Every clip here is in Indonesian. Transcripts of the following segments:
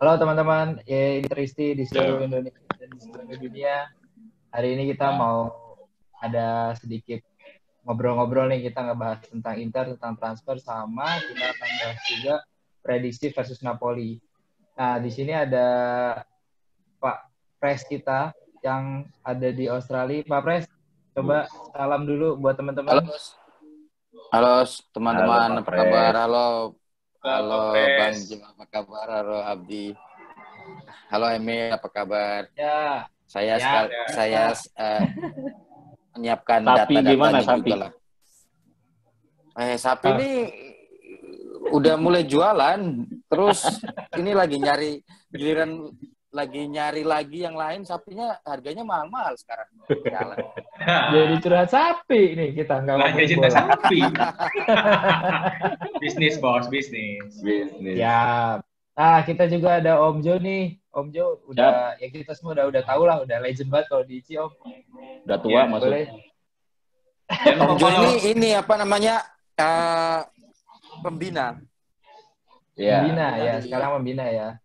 Halo teman-teman, ini Tristi di seluruh Indonesia dan di seluruh dunia. Hari ini kita mau ada sedikit ngobrol-ngobrol nih, kita ngebahas tentang Inter, tentang transfer, sama kita akan bahas juga prediksi versus Napoli. Nah, di sini ada Pak Pres kita yang ada di Australia. Pak Pres, coba salam dulu buat teman-teman. Halo teman-teman, apa kabar? Halo Bang Pres. Jim, apa kabar? Halo Abdi. Halo Emil, apa kabar? Ya. Saya menyiapkan Sapi gimana, data-datanya sapi? juga lah. Sapi ini udah mulai jualan, terus ini lagi nyari giliran, lagi nyari lagi yang lain, sapinya harganya mahal-mahal sekarang. Jalan. Jadi curhat sapi nih kita, nggak ngomongin cinta bola. sapi. Bisnis, bos, bisnis. Ya. Nah, kita juga ada Om Jo nih. Om Jo udah, ya kita semua udah tahu lah, udah legend banget kalau di ICI, Om. Udah tua Ya, masuk. boleh. Om Jo ini apa namanya? Pembina. Membina ya, sekarang membina ya.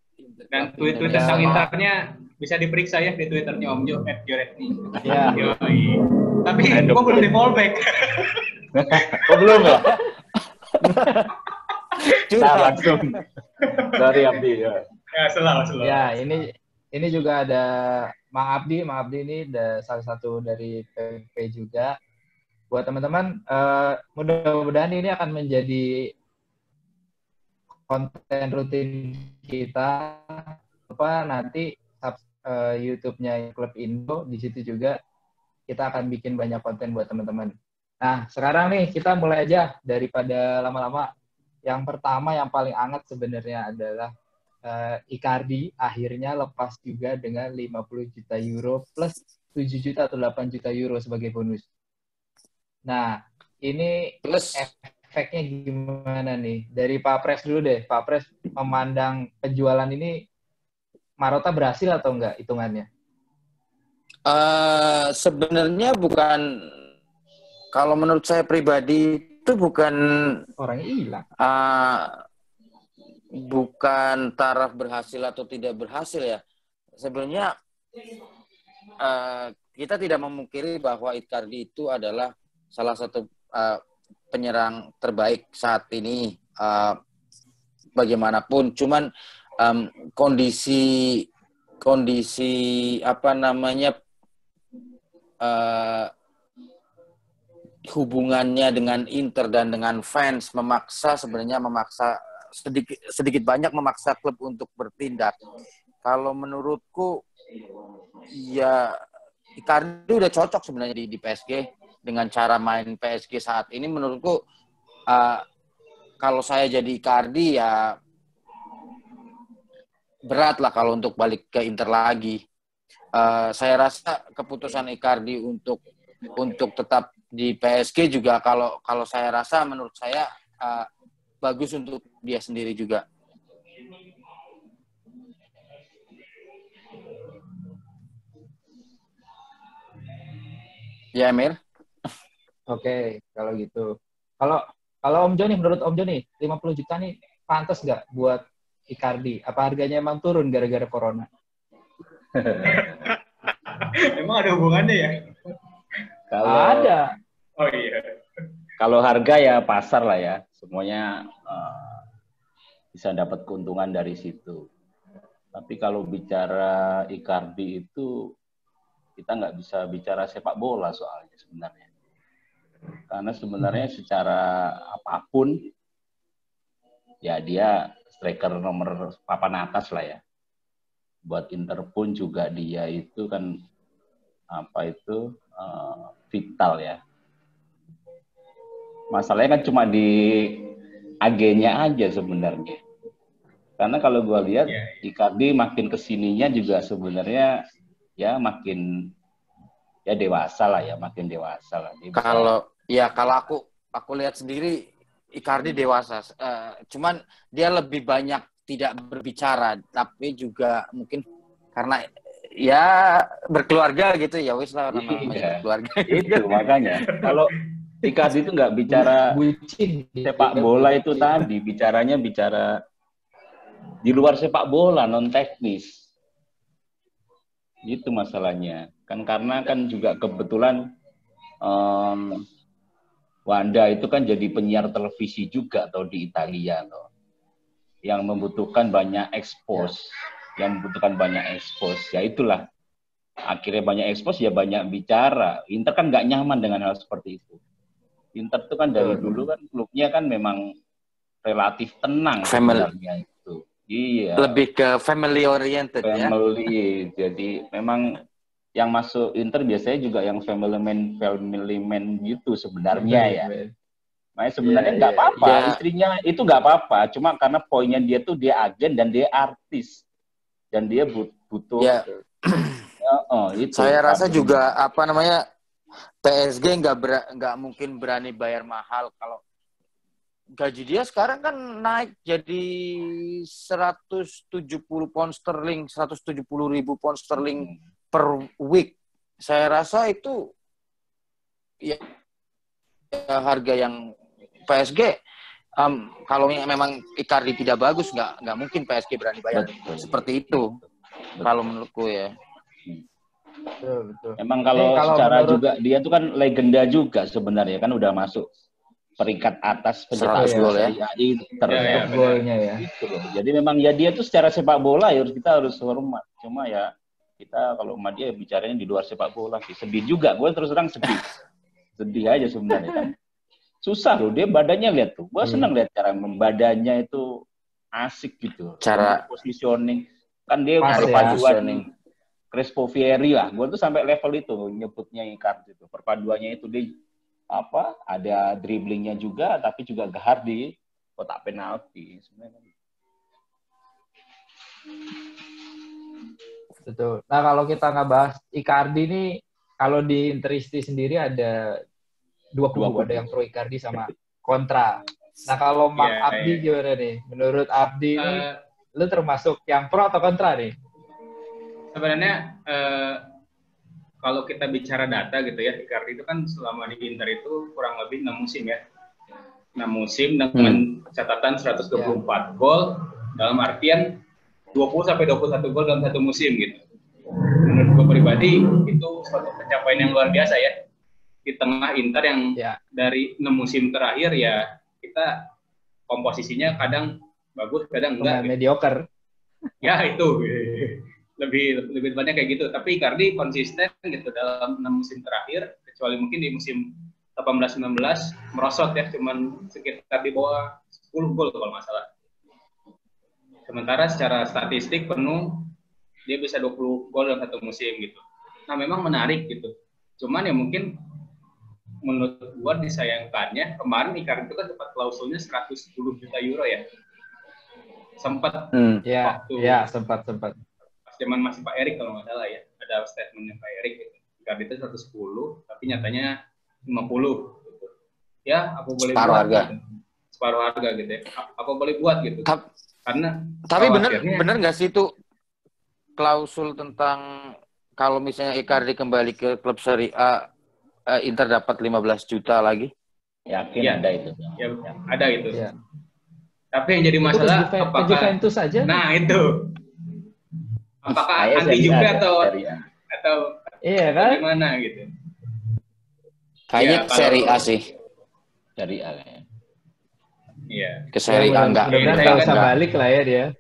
Dan tweet tentang Internya bisa diperiksa ya di Twitternya Om Jo @joretni. Ya. Yoi. Tapi gua belum di fallback. Oh belum ya? Curhat. Langsung dari Abdi ya. Ya, selalu. Ya, ini juga ada Mang Abdi. Mang Abdi ini salah satu dari PP juga. Buat teman-teman, mudah-mudahan ini akan menjadi konten rutin kita. Nanti YouTube-nya Klub Indo, di situ juga kita akan bikin banyak konten buat teman-teman. Nah, sekarang nih kita mulai aja daripada lama-lama. Yang pertama, yang paling hangat sebenarnya adalah Icardi akhirnya lepas juga dengan 50 juta euro plus 7 juta atau 8 juta euro sebagai bonus. Nah, ini Plus efeknya gimana nih? Dari Pak Pres dulu deh. Pak Pres memandang penjualan ini Marotta berhasil atau enggak hitungannya? sebenarnya bukan, kalau menurut saya pribadi itu bukan Orangnya hilang. Bukan taraf berhasil atau tidak berhasil ya. Sebenarnya kita tidak memungkiri bahwa Icardi itu adalah salah satu penyerang terbaik saat ini, bagaimanapun. Cuman kondisi apa namanya, hubungannya dengan Inter dan dengan fans sebenarnya memaksa sedikit banyak memaksa klub untuk bertindak. Kalau menurutku ya Icardi udah cocok sebenarnya di PSG dengan cara main PSG saat ini. Menurutku kalau saya jadi Icardi ya berat lah kalau untuk balik ke Inter lagi. Saya rasa keputusan Icardi untuk tetap di PSG juga kalau saya rasa, menurut saya bagus untuk dia sendiri juga. Ya, Emir. Oke, kalau gitu. Kalau Om Jo nih, menurut Om Jo nih, 50 juta nih pantas nggak buat Icardi? Apa harganya emang turun gara-gara corona? Emang ada hubungannya ya? Ada. Oh iya. Kalau harga ya pasar lah ya, semuanya bisa dapat keuntungan dari situ. Tapi kalau bicara Icardi itu kita nggak bisa bicara sepak bola soalnya sebenarnya. Karena sebenarnya secara apapun ya dia striker nomor papan atas lah ya. Buat Inter pun juga dia itu kan vital ya. Masalahnya kan cuma di agennya aja sebenarnya. Karena kalau gue lihat Icardi makin kesininya juga sebenarnya ya makin ya dewasa lah ya, makin dewasa lah. Kalau aku lihat sendiri Icardi dewasa. Cuman dia lebih banyak tidak berbicara, tapi juga mungkin karena ya berkeluarga gitu ya, wis lah namanya berkeluarga. Itu makanya kalau Icardi itu nggak bicara sepak bola itu tadi, bicaranya bicara di luar sepak bola, non teknis. Itu masalahnya. Kan karena kan juga kebetulan Wanda itu kan jadi penyiar televisi juga atau di Italia loh. Yang membutuhkan banyak expose, ya itulah akhirnya banyak expose ya banyak bicara. Inter kan nggak nyaman dengan hal seperti itu. Inter itu kan dari dulu kan klubnya kan memang relatif tenang sebenarnya itu. Iya. Lebih ke family oriented ya. Family. Jadi memang yang masuk Inter biasanya juga yang family man gitu sebenarnya ya. Makanya sebenarnya nggak apa-apa, istrinya itu nggak apa-apa. Cuma karena poinnya dia tuh dia agen dan dia artis dan dia butuh. Itu. Saya rasa juga PSG nggak mungkin berani bayar mahal kalau gaji dia sekarang kan naik jadi 170 pound sterling, 170.000 pound sterling per week. Saya rasa itu ya harga yang PSG kalau memang Icardi tidak bagus nggak mungkin PSG berani bayar seperti itu. Kalau menurutku ya. Betul. Emang kalau secara juga dia tuh kan legenda juga sebenarnya kan udah masuk peringkat atas pencetak gol ya. Golnya ya. Gitu loh. Jadi memang ya dia tuh secara sepak bola ya kita harus hormat. Cuma ya kita kalau sama dia bicaranya di luar sepak bola sih. Sedih juga. Gue terus terang sedih. Sedih aja sebenarnya kan. Susah loh dia badannya lihat tuh. Gue seneng lihat cara badannya itu asik gitu. Cara positioning kan dia perpaduan Crespo Fieri lah. Gue tuh sampai level itu nyebutnya Icardi itu. Perpaduannya itu dia ada dribblingnya juga, tapi juga gahar di kotak penalti sebenarnya. Betul. Nah kalau kita nggak bahas Icardi ini, kalau di Interisti sendiri ada dua kubu, ada yang pro Icardi sama kontra. Nah kalau Abdi gimana nih? Menurut Abdi ini, lu termasuk yang pro atau kontra nih? Sebenarnya kalau kita bicara data gitu ya, Icardi itu kan selama di Inter itu kurang lebih 6 musim ya. 6 musim dengan catatan 124 gol dalam artian 20-21 gol dalam satu musim gitu. Menurut gue pribadi itu suatu pencapaian yang luar biasa ya. Di tengah Inter yang dari 6 musim terakhir ya kita komposisinya kadang bagus, kadang enggak. Mediocre. Ya itu. Lebih banyak kayak gitu, tapi Icardi konsisten gitu dalam 6 musim terakhir, kecuali mungkin di musim 18-19 merosot ya, cuman sekitar di bawah 10 gol kalau nggak salah. Sementara secara statistik penuh dia bisa 20 gol dalam satu musim gitu. Nah memang menarik gitu, cuman ya mungkin menurut gua disayangkannya kemarin Icardi itu kan dapat klausulnya 110 juta euro ya, sempat sempat zaman masih Pak Erik kalau nggak salah ya, ada statementnya Pak Erik gitu. Icardi itu 110 tapi nyatanya 50 gitu. Ya apa boleh separuh harga gitu ya, apa boleh buat gitu. Karena tapi bener nggak sih itu klausul tentang kalau misalnya Icardi kembali ke klub Serie A, Inter dapat 15 juta lagi? Yakin ada itu. Ya, ada itu. Ya. Tapi yang jadi masalah apakah Juventus saja? Nah itu apakah anti juga atau iya kan? Gimana gitu? Kayaknya ya, Serie A sih. Serie A kayaknya. Iya. Ke Serie A enggak. Nggak usah balik lah ya dia.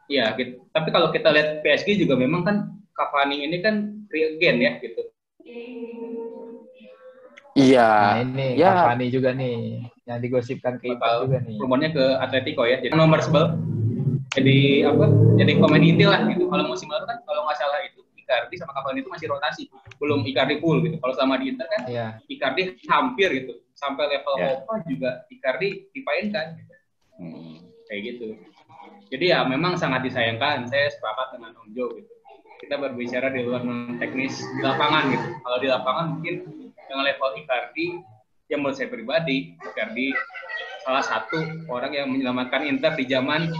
Iya, gitu. Tapi kalau kita lihat PSG juga memang kan Cavani ini kan free agent ya gitu. Iya. Nah ini Cavani juga nih yang digosipkan ke Inter juga nih. Rumornya ke Atletico ya. Jadi nomor 11. Jadi pemain inti lah gitu. Kalau musim lalu kan kalau nggak salah itu Icardi sama Cavani itu masih rotasi, belum Icardi full gitu. Kalau sama di Inter kan Icardi hampir gitu, sampai level Copa juga Icardi dipainkan gitu. Kayak gitu. Jadi ya memang sangat disayangkan. Saya sepakat dengan Om Jo gitu. Kita berbicara di luar teknis di lapangan gitu. Kalau di lapangan mungkin dengan level Icardi, yang menurut saya pribadi Icardi salah satu orang yang menyelamatkan Inter di zaman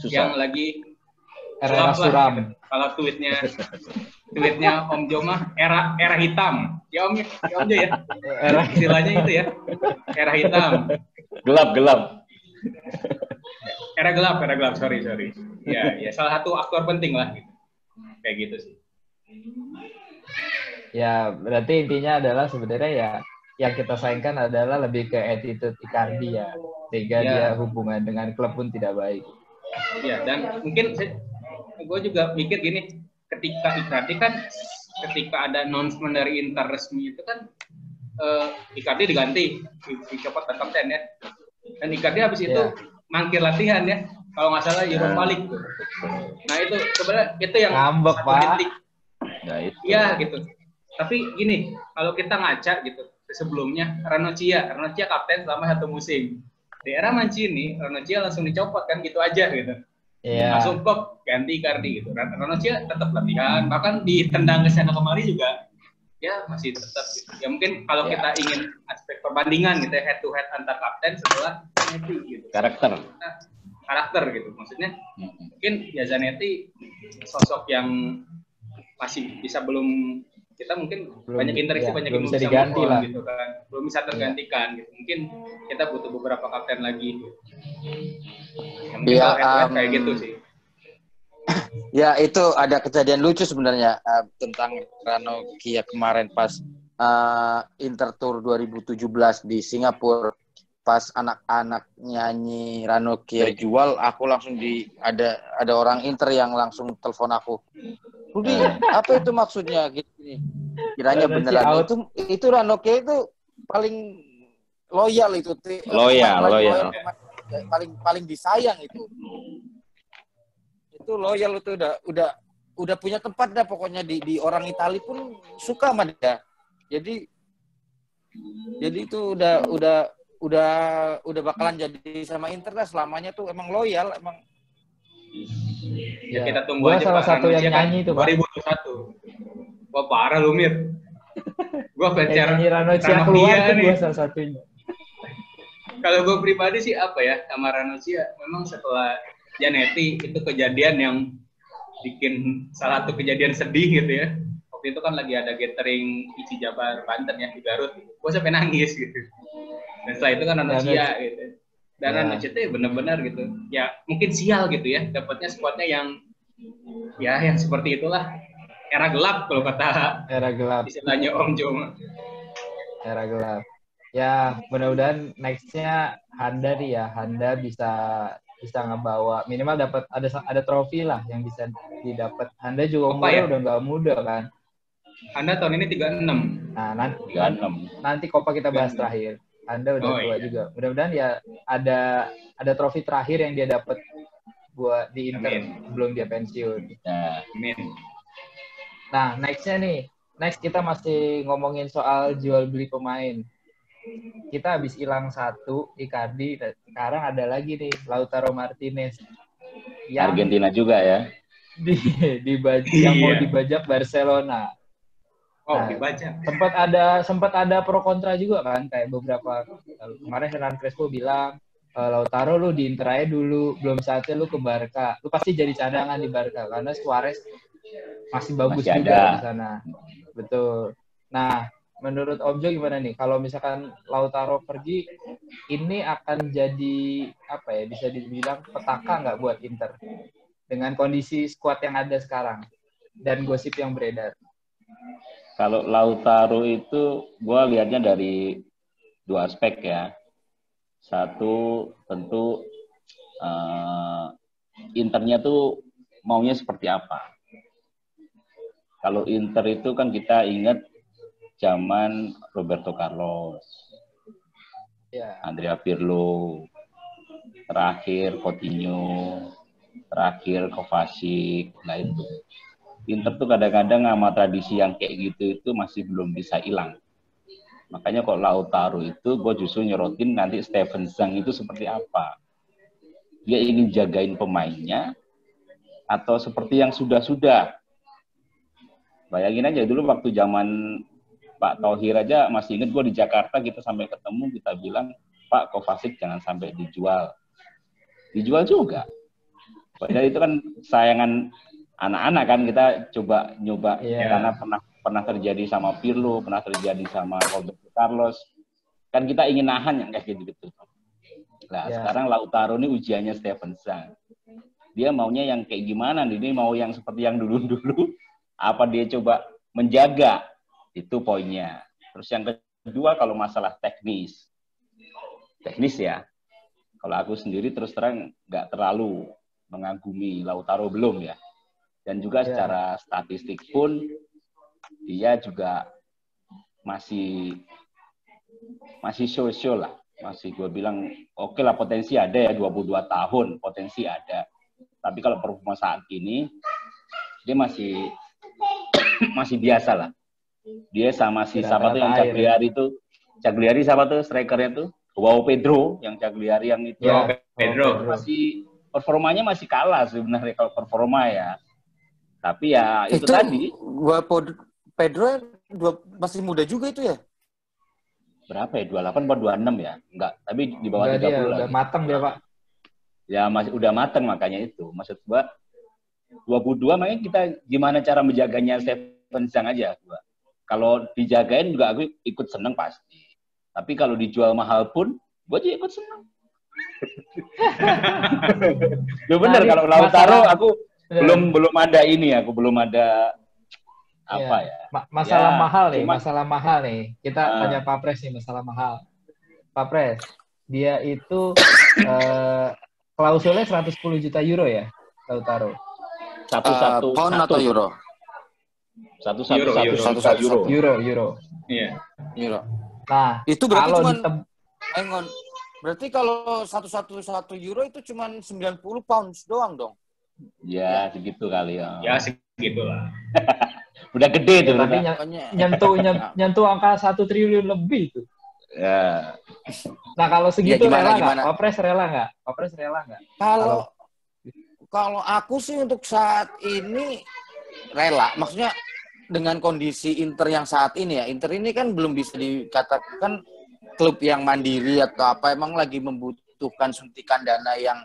yang lagi era suram. Kalau tweetnya Om Jo mah era hitam. Ya Om Jo ya. Istilahnya itu ya. Era hitam. Gelap. Era gelap, sorry. Ya, salah satu aktor penting lah gitu. Kayak gitu sih. Ya, berarti intinya adalah sebenarnya ya yang kita sayangkan adalah lebih ke attitude Icardi ya. Sehingga dia hubungan dengan klub pun tidak baik. Ya, dan mungkin gue juga mikir gini, ketika Icardi kan ketika ada announcement dari Inter resmi itu kan Icardi diganti, dicopot dan kapten ya. Dan Icardi habis itu mangkir latihan ya. Kalau nggak salah Europa League tuh. Nah itu sebenarnya itu yang ngambek, satu Pak. titik. Iya gitu. Tapi gini, kalau kita ngaca gitu, sebelumnya Ranocchia kapten selama 1 musim. Di era Mancini, Ranocchia langsung dicopot kan gitu aja gitu. Langsung plop ganti Icardi gitu. Ranocchia tetap latihan, bahkan ditendang ke sana kemari juga ya masih tetap gitu. Ya mungkin kalau kita ingin aspek perbandingan gitu ya, head to head antar kapten setelah Zanetti gitu. Karakter gitu. Maksudnya mungkin ya Zanetti sosok yang masih bisa kita mungkin banyak interaksi banyak yang bisa diganti lah gitu kan. Belum bisa tergantikan gitu. Mungkin kita butuh beberapa kapten lagi gitu. Ya, kayak gitu sih. Ya itu ada kejadian lucu sebenarnya tentang Ranocchia kemarin pas Inter Tour 2017 di Singapura. Pas anak-anak nyanyi Ranocchia jual, aku langsung ada orang Inter yang langsung telepon aku. Rudi, apa itu maksudnya gitu nih? Kiranya beneran itu Ranocchia itu paling loyal itu. Loyal. Paling disayang itu. Itu loyal itu udah punya tempat dah pokoknya di orang Itali pun suka sama dia. Jadi itu udah bakalan jadi sama Inter lah selamanya tuh emang loyal emang. Ya kita tunggu aja salah Pak satu yang nyanyi itu 2021. Wah parah lu Mir. Gua pencar nyanyi Ranocchia keluar itu gua salah satunya. Kalau gue pribadi sih apa ya sama Ranocchia memang setelah Zanetti itu kejadian yang bikin salah satu kejadian sedih gitu ya. Waktu itu kan lagi ada gathering Isi Jabar Banten ya di Garut. Gue sampai nangis gitu. Dan setelah itu kan Ranocchia gitu. Dan Ranocchia itu benar-benar gitu. Ya mungkin sial gitu ya. Dapatnya skuadnya yang seperti itulah. Era gelap kalau kata istilahnya Om Joma. Era gelap. Ya mudah-mudahan nextnya Handa nih ya. Handa bisa ngebawa minimal dapat ada trofi lah yang bisa didapat. Handa juga umurnya udah nggak muda kan. Handa tahun ini 36. Nah, nanti Copa kita bahas terakhir. Anda udah tua juga. Mudah-mudahan ya ada trofi terakhir yang dia dapat buat di Inter sebelum dia pensiun. Amin. Nah, next kita masih ngomongin soal jual beli pemain. Kita habis hilang 1 Icardi, sekarang ada lagi nih Lautaro Martinez. Yang Argentina juga ya. Yang mau dibajak Barcelona. Dibajak. Sempat ada pro kontra juga kan, kayak beberapa kemarin Hernan Crespo bilang Lautaro lu di Inter aja dulu, belum saatnya lu ke Barca. Lu pasti jadi cadangan di Barca karena Suarez masih bagus juga di sana. Betul. Nah, menurut Om Jo gimana nih? Kalau misalkan Lautaro pergi, ini akan jadi apa ya? Bisa dibilang petaka nggak buat Inter dengan kondisi skuad yang ada sekarang dan gosip yang beredar? Kalau Lautaro itu, gue lihatnya dari 2 aspek ya. Satu, tentu Internya tuh maunya seperti apa. Kalau Inter itu kan kita ingat zaman Roberto Carlos, Andrea Pirlo, terakhir Coutinho, terakhir Kovacic. Nah itu Inter tuh kadang-kadang sama tradisi yang kayak gitu itu masih belum bisa hilang. Makanya kok Lautaro itu gue justru nyorotin nanti Steven Zhang itu seperti apa. Dia ingin jagain pemainnya atau seperti yang sudah-sudah. Bayangin aja dulu waktu zaman Pak Thohir aja masih ingat gue di Jakarta kita sampai ketemu kita bilang Pak Kovacic jangan sampai dijual. Dijual juga. Padahal itu kan sayangan anak-anak kan kita nyoba karena pernah terjadi sama Pirlo, pernah terjadi sama Roberto Carlos. Kan kita ingin nahan yang kayak gitu. Nah, sekarang Lautaro ini ujiannya Stevenson. Dia maunya yang kayak gimana nih? Ini mau yang seperti yang dulu-dulu? Apa dia coba menjaga? Itu poinnya. Terus yang kedua, kalau masalah teknis ya. Kalau aku sendiri terus terang nggak terlalu mengagumi Lautaro, belum ya. Dan juga secara statistik pun dia juga masih show lah. Masih gue bilang oke lah, potensi ada ya, 22 tahun potensi ada. Tapi kalau performa saat ini dia masih biasa lah. Dia sama si siapa tuh yang Cagliari tuh. Cagliari siapa tuh strikernya tuh? Wow Pedro, yang Cagliari yang itu. Pedro. Masih performanya masih kalah sebenarnya kalau performa ya. Tapi ya itu tadi. Pedro masih muda juga itu ya? Berapa ya? 28 atau 26 ya? Enggak, tapi di bawah 30 lagi. Udah matang dia, Pak. Ya masih udah matang, makanya itu. Maksud gua 22, makanya kita gimana cara menjaganya Steven Zhang aja gua. Kalau dijagain juga aku ikut seneng pasti. Tapi kalau dijual mahal pun gua juga ikut seneng. Lu bener, kalau Lautaro aku belum ada ini, aku belum ada apa ya. Masalah mahal nih. Kita tanya Pak Pres nih, masalah mahal. Pak Pres, dia itu klausulnya 110 juta euro ya, Lautaro. Satu pound atau euro? Euro. Iya. Euro. Nah, itu berarti berarti kalau 111 euro itu cuma 90 pounds doang dong. Ya, segitu kali ya. Ya, segitulah. Udah gede tuh. Tapi nyentuh angka 1 triliun lebih tuh. Ya. Nah, kalau segitu rela nggak? Pak Pres rela nggak? Kalau aku sih untuk saat ini rela. Maksudnya dengan kondisi Inter yang saat ini ya. Inter ini kan belum bisa dikatakan klub yang mandiri atau apa. Emang lagi membutuhkan suntikan dana yang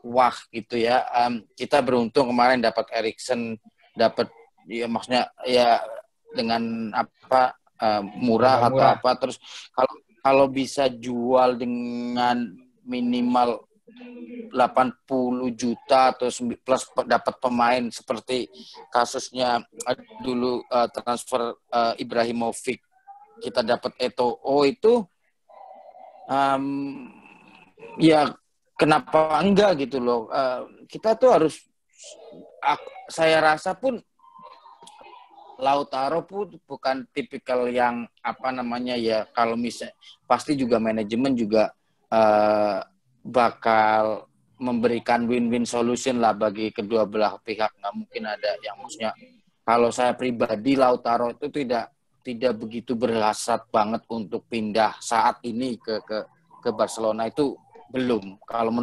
wah gitu ya. Kita beruntung kemarin dapat Eriksen, dapat ya maksudnya ya dengan apa murah atau apa, terus kalau bisa jual dengan minimal 80 juta atau plus dapat pemain seperti kasusnya dulu transfer Ibrahimovic, kita dapat Eto'o itu ya kenapa enggak gitu loh. Kita tuh harus, saya rasa pun Lautaro pun bukan tipikal yang apa namanya ya, kalau misalnya pasti juga manajemen juga bakal memberikan win-win solution lah bagi kedua belah pihak. Nggak mungkin ada yang maksudnya, kalau saya pribadi Lautaro itu tidak begitu berhasrat banget untuk pindah saat ini ke Barcelona, itu belum kalau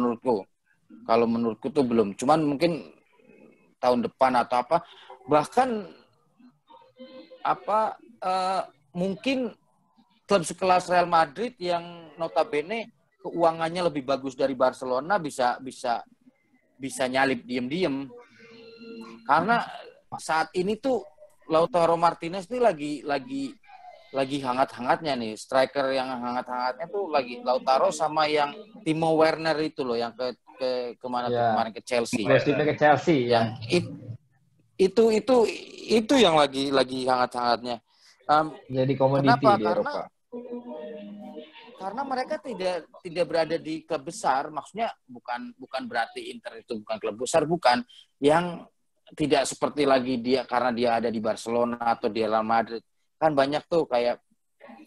menurutku tuh belum. Cuman mungkin tahun depan atau apa, bahkan mungkin klub sekelas Real Madrid yang notabene keuangannya lebih bagus dari Barcelona bisa nyalip diem-diem. Karena saat ini tuh Lautaro Martinez ini lagi hangat-hangatnya nih. Striker yang hangat-hangatnya tuh lagi Lautaro sama yang Timo Werner itu loh, yang kemana tuh kemarin ke Chelsea. Ke Chelsea yang itu yang lagi hangat-hangatnya. Jadi komoditi di Eropa. Karena mereka tidak berada di klub besar, maksudnya bukan berarti Inter itu bukan klub besar, bukan, yang tidak seperti lagi dia karena dia ada di Barcelona atau di Real Madrid. Kan banyak tuh kayak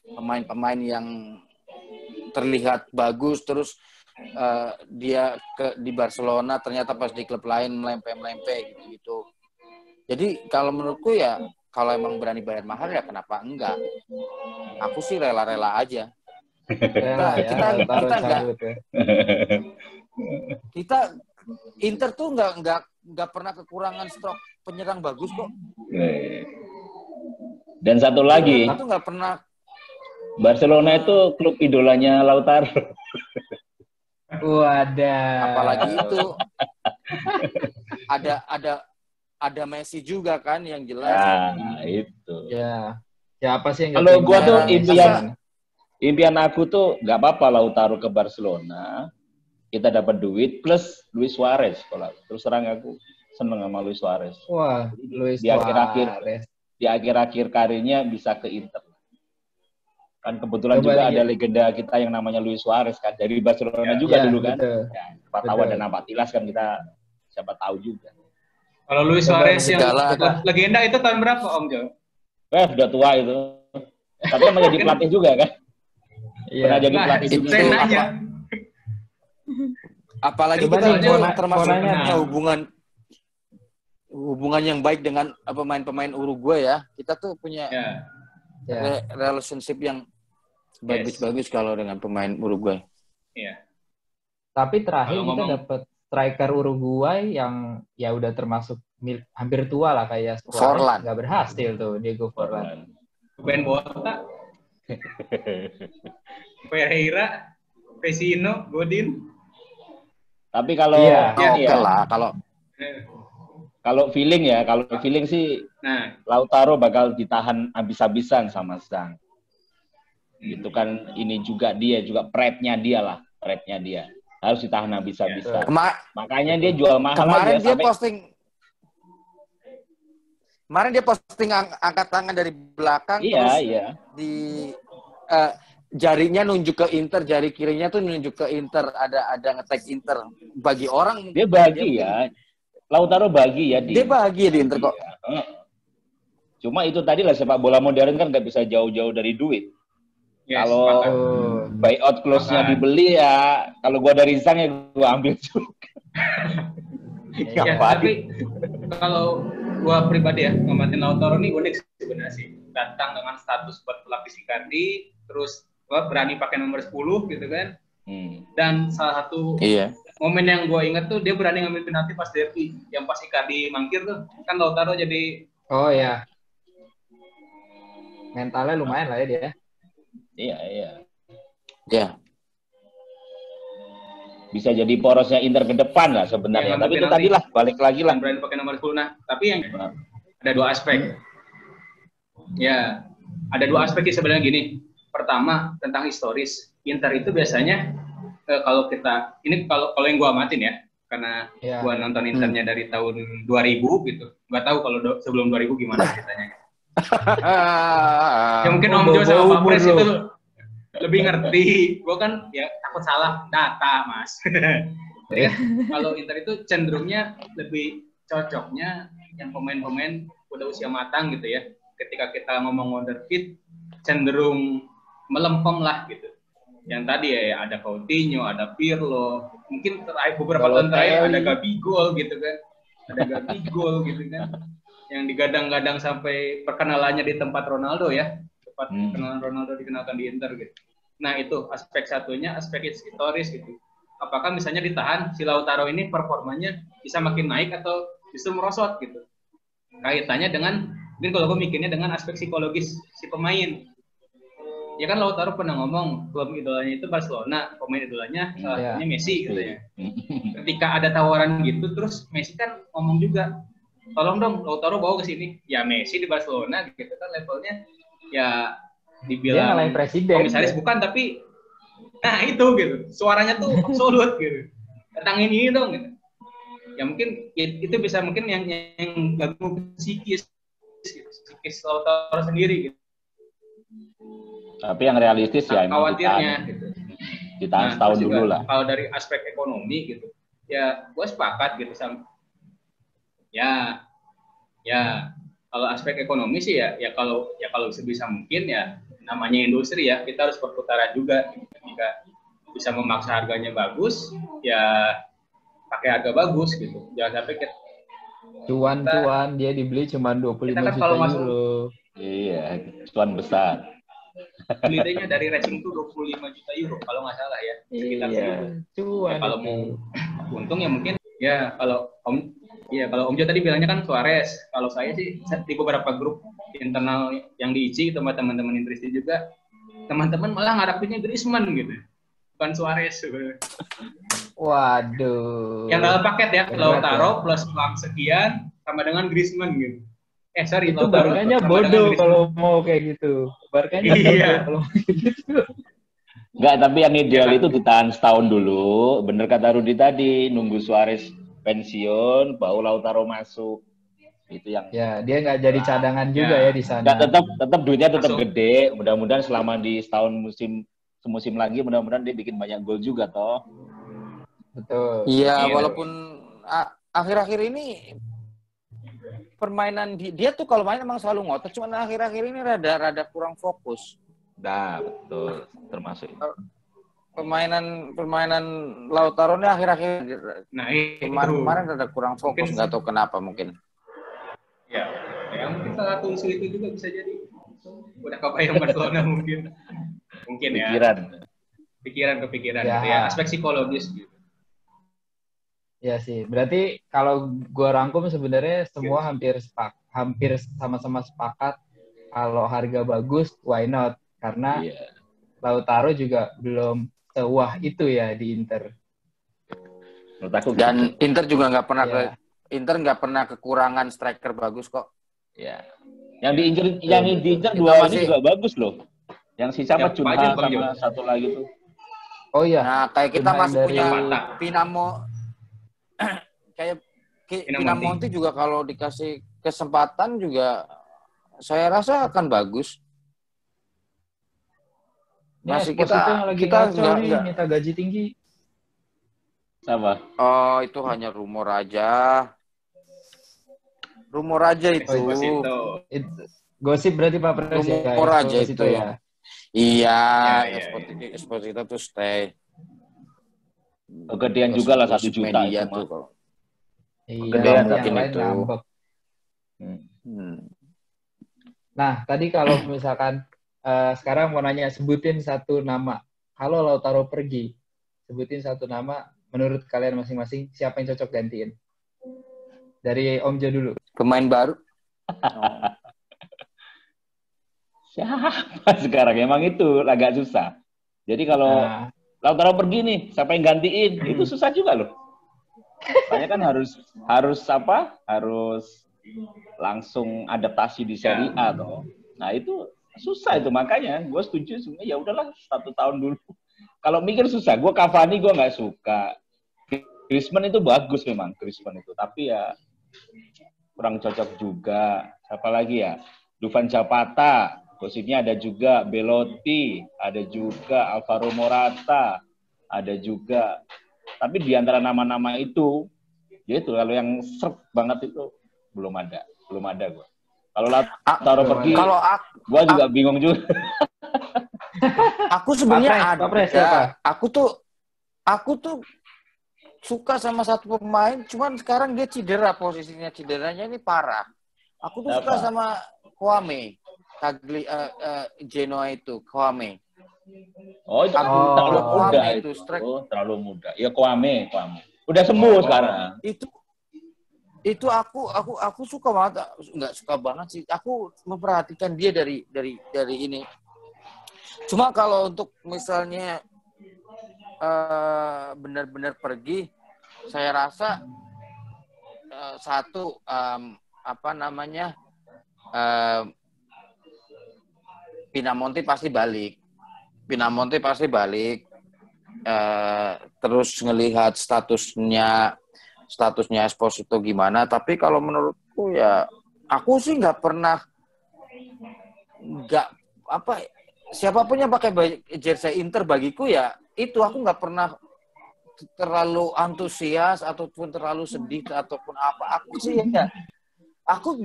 pemain-pemain yang terlihat bagus terus dia di Barcelona ternyata pas di klub lain melempe gitu. Jadi kalau menurutku ya, kalau emang berani bayar mahal ya kenapa enggak? Aku sih rela-rela aja. Kita Inter tuh nggak pernah kekurangan stok penyerang bagus kok. Dan satu lagi, itu nggak pernah. Barcelona itu klub idolanya Lautaro. Wadah. Apalagi itu ada Messi juga kan yang jelas. Nah, itu. Ya. Siapa sih yang kalau gua tuh impian aku tuh nggak apa-apa Lautaro ke Barcelona, kita dapat duit plus Luis Suarez. Kalau terus terang aku seneng sama Luis Suarez. Wah, Luis Di akhir-akhir karirnya bisa ke Inter. Kan kebetulan juga ada legenda kita yang namanya Luis Suarez kan, dari Barcelona juga dulu kan. Ya, Patawa dan Napatilas kan kita siapa tahu juga. Kalau Luis Suarez yang legenda itu tahun berapa Om Jo? Udah tua itu. Tapi kan menjadi pelatih juga kan. Iya. Pernah jadi pelatih juga. Apalagi kita termasuk hubungan yang baik dengan pemain-pemain Uruguay ya. Kita tuh punya relationship yang bagus-bagus kalau dengan pemain Uruguay. Iya. Tapi terakhir kita dapat striker Uruguay yang ya udah termasuk hampir tua lah kayak Forlan. Nggak berhasil tuh Diego Forlan. Ben Bota, Pereira, Vecino, Godin. Tapi kalau kalau feeling sih Lautaro bakal ditahan habis-habisan sama Zhang. Itu kan ini juga pride-nya dia lah, pride-nya dia. Harus ditahan habis-habisan. Makanya dia jual mahal kemarin aja. Kemarin dia posting angkat tangan dari belakang di jarinya nunjuk ke Inter, jari kirinya tuh nunjuk ke Inter, ada nge-tag Inter. Bagi orang dia bahagia. Lautaro bahagia dia bahagia di Inter kok. Cuma itu tadi lah, sepak bola modern kan nggak bisa jauh-jauh dari duit. Kalau buyout clause-nya dibeli ya, kalau gua dari Zhang ya gua ambil juga. Tapi kalau gua pribadi ya, ngamatin Lautaro ini unik sebenarnya sih. Datang dengan status buat pelapis Icardi, terus berani pakai nomor 10 gitu kan. Dan salah satu momen yang gue inget tuh, dia berani ngambil penalti pas derby, yang pas Icardi mangkir tuh, kan Lautaro jadi... Oh iya. Mentalnya lumayan lah ya dia. Iya. Bisa jadi porosnya Inter ke depan lah sebenarnya. Tapi itu tadi lah, balik lagi lah. Berani pakai nomor 10. Nah, tapi yang ada dua aspek. Ya, ada dua aspek sebenarnya gini. Pertama, tentang historis. Inter itu biasanya kalau yang gue amatin ya, karena gue nonton Internya dari tahun 2000 gitu. Gak tahu kalau sebelum 2000 gimana ceritanya. Ya mungkin Om Jo sama Pak Pres itu lebih ngerti. Gue kan ya takut salah data, Mas. Jadi kan kalau Inter itu cenderungnya lebih cocoknya yang pemain-pemain udah usia matang gitu ya. Ketika kita ngomong wonderkid, cenderung melempem lah gitu. Yang tadi ya ada Coutinho, ada Pirlo, mungkin beberapa tahun terakhir ada Gabigol gitu kan. Ada Gabigol gitu kan. Yang digadang-gadang sampai perkenalannya di tempat Ronaldo ya. Tempat perkenalan Ronaldo dikenalkan di Inter gitu. Nah itu aspek satunya, aspek historis gitu. Apakah misalnya ditahan si Lautaro ini performanya bisa makin naik atau justru merosot gitu. Kaitannya dengan, mungkin kalau gue mikirnya dengan aspek psikologis si pemain. Ya kan Lautaro pernah ngomong klub idolanya itu Barcelona, pemain idolanya salah satunya Messi gitu ya. Ketika ada tawaran gitu, terus Messi kan ngomong juga, tolong dong Lautaro bawa ke sini. Ya Messi di Barcelona gitu kan levelnya ya dibilang komisaris bukan, tapi nah itu gitu. Suaranya tuh absolut gitu. Datangin ini dong gitu. Ya mungkin itu bisa mungkin yang ganggu psikis Lautaro sendiri gitu. Tapi yang realistis ya khawatirnya gitu. Ditahan setahun dulu lah. Kalau dari aspek ekonomi gitu, ya gue sepakat gitu sama. Ya kalau aspek ekonomi sih ya kalau sebisa mungkin ya namanya industri ya, kita harus perputaran juga. Ketika bisa memaksa harganya bagus, ya pakai harga bagus gitu. Jangan sampai cuan dia dibeli cuma 25 juta euro. Iya, cuan besar. Belinya dari Racing itu 25 juta euro kalau nggak salah ya. Sekitar segitu. Ya, kalau mau untung ya mungkin ya kalau Om Jo tadi bilangnya kan Suarez. Kalau saya sih di beberapa grup internal yang diisi sama teman-teman Intristi juga, teman-teman malah ngarapinnya Griezmann gitu. Bukan Suarez sebenarnya. Waduh. Yang dalam paket ya, Lautaro plus uang sekian sama dengan Griezmann gitu. Sorry, itu Barkanya bodoh kalau mau kayak gitu. Barkanya bodoh kalau mau kayak gitu. Enggak, tapi yang ideal itu ditahan setahun dulu. Bener kata Rudi tadi, nunggu Suarez pensiun, baru Lautaro masuk. Itu yang ya dia nggak jadi cadangan juga ya di sana. Ya, tetap duitnya tetap gede. Mudah-mudahan selama di setahun semusim lagi, mudah-mudahan dia bikin banyak gol juga toh. Betul. Iya, walaupun akhir-akhir ini permainan dia tuh kalau main emang selalu ngotot, cuman akhir-akhir ini rada kurang fokus. Nah, betul, termasuk itu. Permainan Lautaro ini akhir-akhir kemarin rada kurang fokus, nggak tahu kenapa mungkin. Ya, mungkin salah satu isu itu juga bisa jadi udah kebayang Barcelona mungkin pikiran. Ya. Kepikiran ya. Gitu ya, aspek psikologis gitu. Ya sih, berarti kalau gua rangkum sebenarnya semua hampir sama-sama sepakat kalau harga bagus, why not? Karena Lautaro juga belum sewah itu ya di Inter. Dan Inter juga nggak pernah Inter nggak pernah kekurangan striker bagus kok. Ya. Yang diincar dua ini juga bagus loh. Yang sisa mah Cunha sama satu lagi tuh. Oh iya. Nah, kayak kita masih punya Pinamonti juga kalau dikasih kesempatan juga saya rasa akan bagus. Masih kita nggak minta gaji tinggi. Sama. Oh, itu hanya rumor aja. Rumor aja itu. Gosip berarti Pak Presiden. Rumor aja itu ya. Iya, Esposito tuh stay. Kegedean juga lah 1 juta itu tuh. kalau. Iya, mungkin itu. Nah, tadi kalau misalkan sekarang mau nanya, sebutin satu nama. Kalau Lautaro pergi, sebutin satu nama menurut kalian masing-masing, siapa yang cocok gantiin? Dari Om Jo dulu. Pemain baru. Siapa sekarang? Emang itu agak susah. Jadi kalau Lautaro pergi nih, siapa yang gantiin? Itu susah juga loh. Soalnya kan harus langsung adaptasi di Serie A toh. Nah itu susah itu, makanya gue setuju sebenarnya ya udahlah 1 tahun dulu. Kalau mikir susah, gue Cavani gue nggak suka. Griezmann itu bagus memang Griezmann itu, tapi ya kurang cocok juga. Siapa lagi ya? Dufan Zapata, gosipnya ada juga. Belotti, ada juga. Alvaro Morata, ada juga. Tapi di antara nama-nama itu, ya itu kalau yang serp banget itu belum ada gue. Kalau Lautaro pergi, gue juga bingung juga. Aku sebenarnya ada. Aku tuh suka sama satu pemain, cuman sekarang dia cedera, posisinya cederanya ini parah. Aku tuh suka sama Kwame, Genoa itu, Kwame. Oh, itu terlalu muda itu. Terlalu muda. Ya Kwame. Udah sembuh sekarang. Itu aku suka banget, nggak suka banget sih. Aku memperhatikan dia dari ini. Cuma kalau untuk misalnya benar-benar pergi, saya rasa Pinamonti pasti balik. Terus ngelihat statusnya Esposito gimana. Tapi kalau menurutku ya, aku sih siapapun yang pakai jersey Inter bagiku ya itu, aku nggak pernah terlalu antusias ataupun terlalu sedih ataupun apa. Aku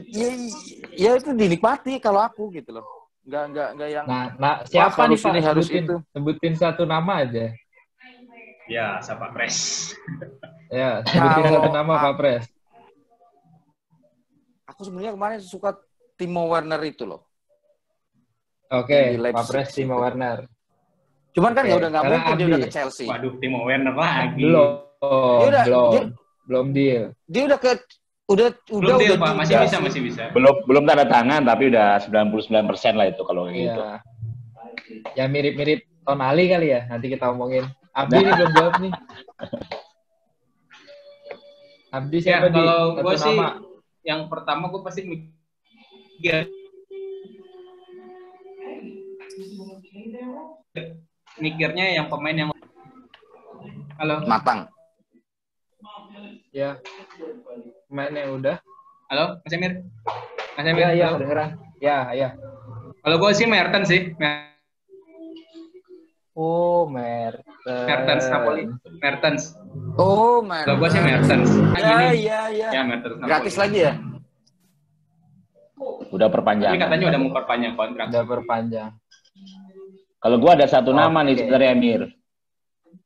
itu dinikmati kalau aku gitu loh. Nggak yang. Nah siapa nih Pak? Harus itu. Sebutin satu nama aja. Ya, siapa Pres? Ya, sebutin satu nama Pak Pres. Aku sebenarnya kemarin suka Timo Werner itu loh. Oke, Pak Pres Timo Werner. Cuman kan ya udah nggak mungkin dia udah ke Chelsea. Waduh, Timo Werner lagi. Belum deal. Dia udah Pak, masih bisa. Belum tanda tangan, tapi udah 99% lah itu kalau gitu. Ya mirip-mirip Tonali kali ya, nanti kita omongin. Abdi nih belum jawab nih. Abdi siapa nih? Kalau gue sih, yang pertama gue pasti mikir mikirnya yang pemain yang matang. Ya. Pemainnya udah. Halo, Mas Emir? Iya, kedengeran. Ya. Kalau gue sih Mertens sih. Mertens. Napoli. Mertens. Mertens. Kalau gue sih Mertens. Iya. Ya, Mertens. Gratis lagi ya? Udah perpanjang. Tapi katanya udah mau perpanjang kontrak. Udah perpanjang. Kalau gue ada satu nama nih sebenarnya, Emir.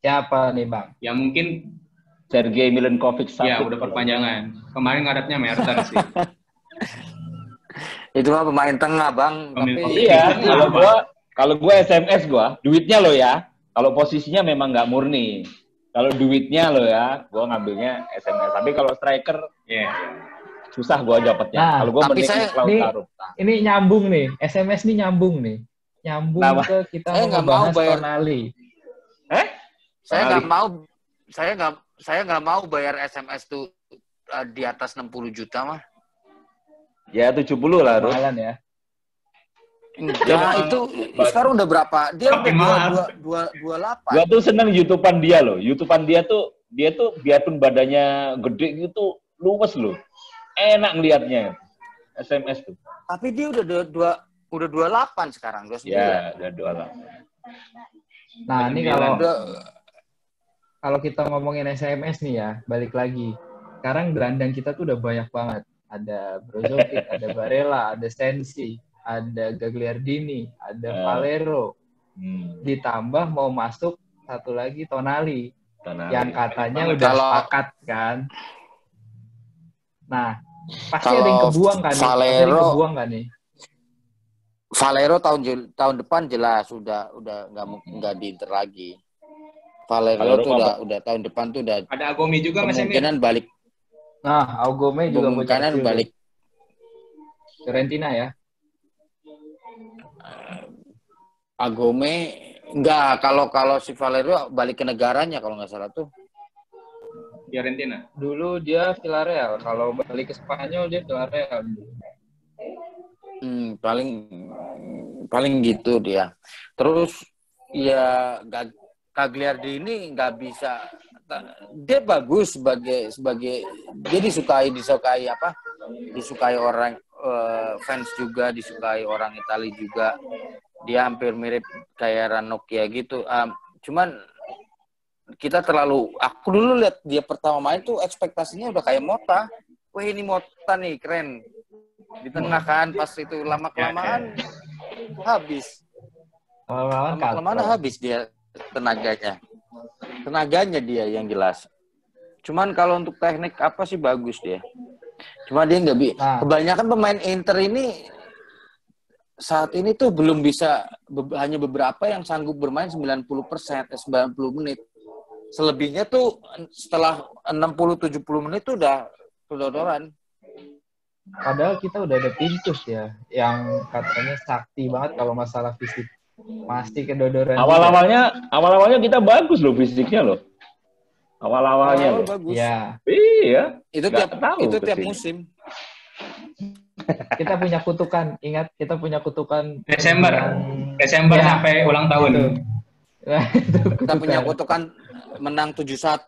Siapa nih, Bang? Ya mungkin Sergei Milinkovic-Savic. Ya, udah perpanjangan. Kemarin ngadapnya Mertens sih. Itu mah pemain tengah, Bang. Tapi iya, kalau gua SMS duitnya lo ya. Kalau posisinya memang nggak murni. Kalau duitnya lo ya, gua ngambilnya SMS. Tapi kalau striker, susah gua dapatnya. Kalau gua mending Lautaro. Ini nyambung nih, SMS nih nyambung nih. Nyambung ke kita mau bahas Tonali. Saya nggak mau bayar SMS tuh di atas 60 juta mah. Ya 70 lah, Rus. Mahalan ya. Enggak, itu sekarang udah berapa? Dia udah 28. Gua tuh seneng YouTubean dia loh. YouTubean dia tuh biarpun badannya gede gitu, luwes loh. Enak ngelihatnya. SMS tuh. Tapi dia udah 28 sekarang, 29. Ya, udah 28. Nah, ini kalau kita ngomongin SMS nih ya, balik lagi. Sekarang gelandang kita tuh udah banyak banget. Ada Brozovic, ada Barella, ada Sensi, ada Gagliardini, ada Valero. Ditambah mau masuk satu lagi Tonali. Yang katanya udah sepakat kan. Nah, pasti ada yang kebuang kan nih? Valero tahun depan jelas udah nggak di Inter lagi. Valero tuh udah tahun depan tuh udah ada Agome juga Mas Emir. Kemungkinan balik. Nah, Agome juga kemungkinan balik Fiorentina ya. Agome enggak, kalau si Valero balik ke negaranya kalau nggak salah tuh. Fiorentina. Dulu dia Villarreal, kalau balik ke Spanyol dia Villarreal. Paling gitu dia. Terus ya Gagliardini nggak bisa, dia bagus sebagai dia disukai orang fans juga, disukai orang Italia juga. Dia hampir mirip kayak Ranocchia gitu. Cuman aku dulu lihat dia pertama main tuh ekspektasinya udah kayak Motta. Wah, ini Motta nih keren. Di tengah kan pas itu lama-kelamaan habis. Lama-kelamaan habis dia tenaganya dia yang jelas. Cuman kalau untuk teknik apa sih bagus dia. Cuma dia nggak bisa. Kebanyakan pemain Inter ini saat ini tuh belum bisa, hanya beberapa yang sanggup bermain 90% 90 menit. Selebihnya tuh setelah 60-70 menit tuh udah kedodoran. Padahal kita udah ada Pintus ya, yang katanya sakti banget kalau masalah fisik. Masih kedodoran. Awal-awalnya kita bagus loh fisiknya loh. Awal-awalnya loh. Bagus. Ya. Iya. Itu tiap musim. Kita punya kutukan, ingat kita punya kutukan Desember sampai ulang tahun. Itu. Kita punya kutukan menang 7-1